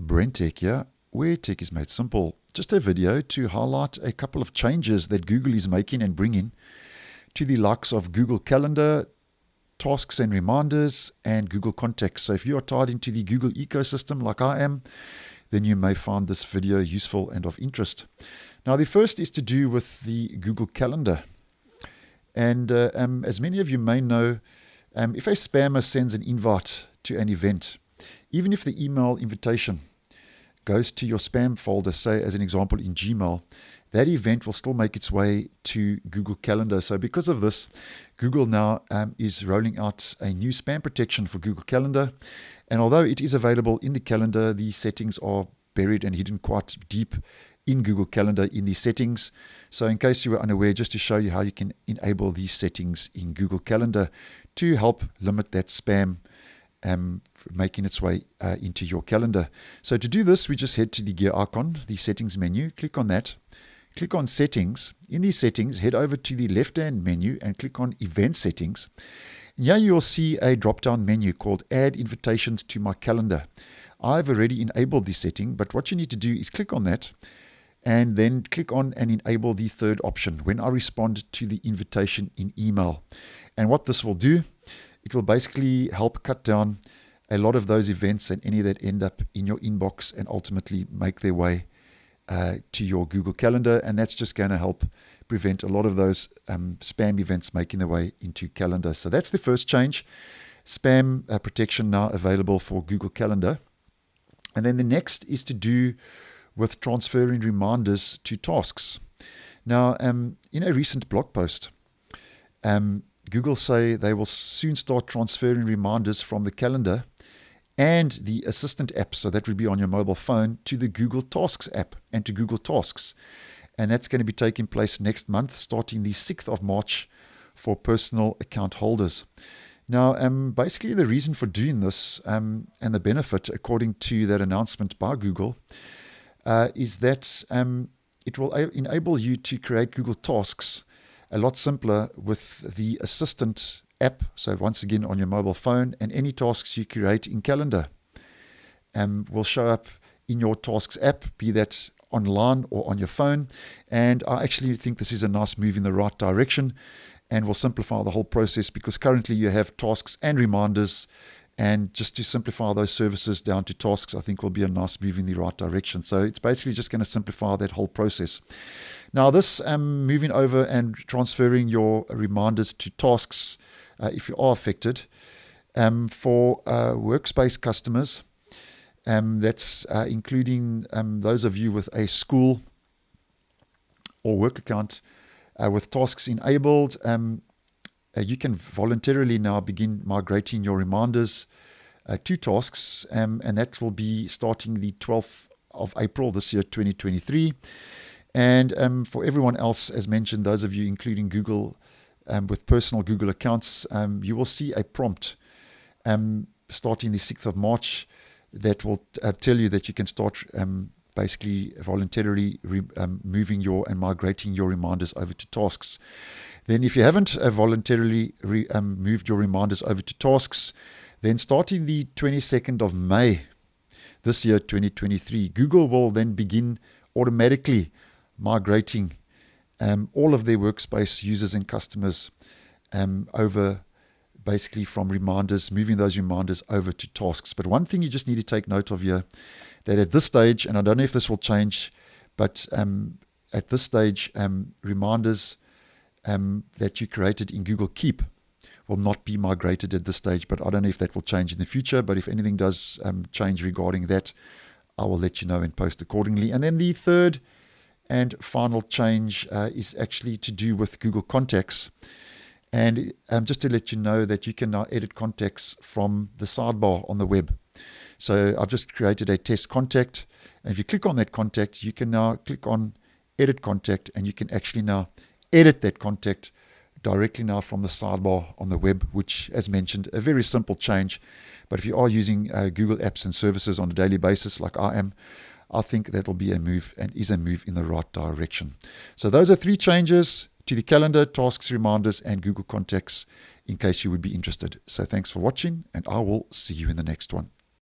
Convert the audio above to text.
BrenTech here, where tech is made simple. Just a video to highlight a couple of changes that Google is making and bringing to the likes of Google Calendar, tasks and reminders, and Google Contacts. So if you are tied into the Google ecosystem like I am, then you may find this video useful and of interest. Now, the first is to do with the Google Calendar. And as many of you may know, if a spammer sends an invite to an event, even if the email invitation goes to your spam folder, say as an example in Gmail, that event will still make its way to Google Calendar. So because of this, Google now is rolling out a new spam protection for Google Calendar. And although it is available in the calendar, the settings are buried and hidden quite deep in Google Calendar in the settings. So in case you were unaware, just to show you how you can enable these settings in Google Calendar to help limit that spam making its way into your calendar. So to do this, we just head to the gear icon, the settings menu, click on that, click on settings. In these settings, head over to the left-hand menu and click on event settings. And here you will see a drop-down menu called add invitations to my calendar. I've already enabled this setting, but what you need to do is click on that and then click on and enable the third option when I respond to the invitation in email. And what this will do, it will basically help cut down a lot of those events and any that end up in your inbox and ultimately make their way to your Google Calendar. And that's just going to help prevent a lot of those spam events making their way into Calendar. So that's the first change. Spam protection now available for Google Calendar. And then the next is to do with transferring reminders to tasks. Now, in a recent blog post, Google say they will soon start transferring reminders from the calendar and the Assistant app, so that would be on your mobile phone, to the Google Tasks app and to Google Tasks. And that's going to be taking place next month, starting the 6th of March for personal account holders. Now, basically the reason for doing this and the benefit, according to that announcement by Google, is that it will enable you to create Google Tasks a lot simpler with the Assistant app. So once again on your mobile phone, and any tasks you create in Calendar will show up in your Tasks app, be that online or on your phone. And I actually think this is a nice move in the right direction and will simplify the whole process, because currently you have tasks and reminders, and just to simplify those services down to tasks, I think will be a nice move in the right direction. So it's basically just going to simplify that whole process. Now this moving over and transferring your reminders to tasks, if you are affected, for workspace customers, that's including those of you with a school or work account with tasks enabled, you can voluntarily now begin migrating your reminders to tasks, and that will be starting the 12th of April this year, 2023. And for everyone else, as mentioned, those of you including Google with personal Google accounts, you will see a prompt starting the 6th of March that will tell you that you can start basically voluntarily moving your and migrating your reminders over to tasks. Then if you haven't voluntarily moved your reminders over to tasks, then starting the 22nd of May this year, 2023, Google will then begin automatically migrating all of their workspace users and customers over basically from reminders, moving those reminders over to tasks. But one thing you just need to take note of here, that at this stage, and I don't know if this will change, but at this stage, reminders that you created in Google Keep will not be migrated at this stage, but I don't know if that will change in the future. But if anything does change regarding that, I will let you know and post accordingly. And then the third and final change is actually to do with Google Contacts. And just to let you know that you can now edit contacts from the sidebar on the web. So I've just created a test contact, and if you click on that contact, you can now click on edit contact, and you can actually now edit that contact directly now from the sidebar on the web, which, as mentioned, a very simple change. But if you are using Google apps and services on a daily basis like I am, I think that'll be a move, and is a move in the right direction. So those are 3 changes to the calendar, tasks, reminders, and Google Contacts, in case you would be interested. So thanks for watching, and I will see you in the next one.